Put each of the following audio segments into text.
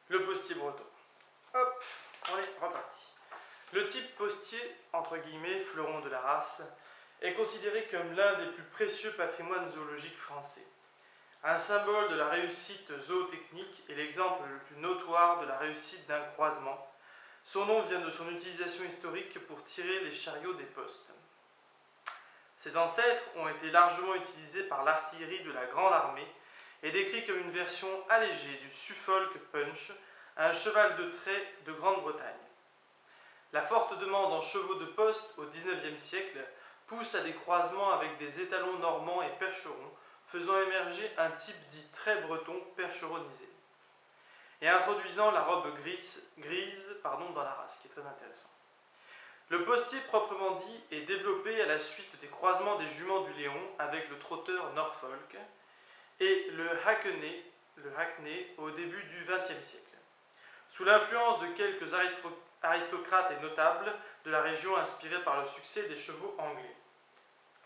Le postier breton. Hop, on est reparti. Le type postier, entre guillemets, fleuron de la race, est considéré comme l'un des plus précieux patrimoines zoologiques français. Un symbole de la réussite zootechnique et l'exemple le plus notoire de la réussite d'un croisement. Son nom vient de son utilisation historique pour tirer les chariots des postes. Ses ancêtres ont été largement utilisés par l'artillerie de la Grande Armée et décrits comme une version allégée du Suffolk Punch, un cheval de trait de Grande-Bretagne. La forte demande en chevaux de poste au XIXe siècle pousse à des croisements avec des étalons normands et percherons, faisant émerger un type dit très breton percheronisé, et introduisant la robe grise dans la race, qui est très intéressant. Le postier proprement dit est développé à la suite des croisements des juments du Léon avec le trotteur Norfolk et le Hackney au début du XXe siècle. Sous l'influence de quelques aristocrates et notables de la région inspirés par le succès des chevaux anglais.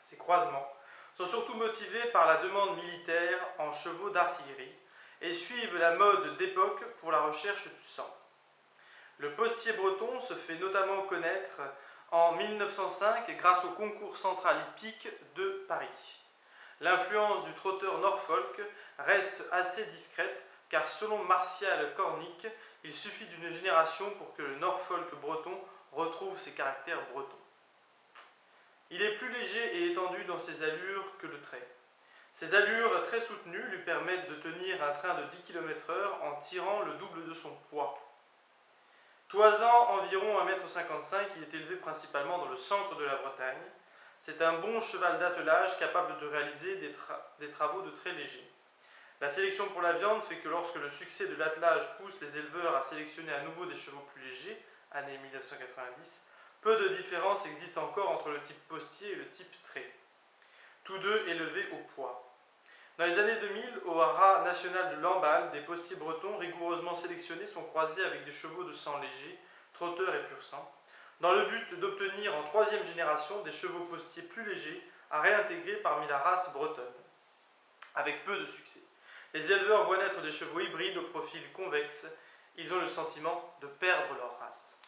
Ces croisements sont surtout motivés par la demande militaire en chevaux d'artillerie et suivent la mode d'époque pour la recherche du sang. Le postier breton se fait notamment connaître en 1905 grâce au concours central hippique de Paris. L'influence du trotteur Norfolk reste assez discrète car selon Martial Cornic, il suffit d'une génération pour que le Norfolk breton retrouve ses caractères bretons. Il est plus léger et étendu dans ses allures que le trait. Ses allures très soutenues lui permettent de tenir un train de 10 km/h en tirant le double de son poids. Toisant environ 1,55 m, il est élevé principalement dans le centre de la Bretagne. C'est un bon cheval d'attelage capable de réaliser des travaux de très léger. La sélection pour la viande fait que lorsque le succès de l'attelage pousse les éleveurs à sélectionner à nouveau des chevaux plus légers, année 1990, peu de différence existe encore entre le type postier et le type trait, tous deux élevés au poids. Dans les années 2000, au haras national de Lamballe, des postiers bretons rigoureusement sélectionnés sont croisés avec des chevaux de sang léger, trotteurs et pur sang, dans le but d'obtenir en troisième génération des chevaux postiers plus légers à réintégrer parmi la race bretonne, avec peu de succès. Les éleveurs voient naître des chevaux hybrides au profil convexe, ils ont le sentiment de perdre leur race.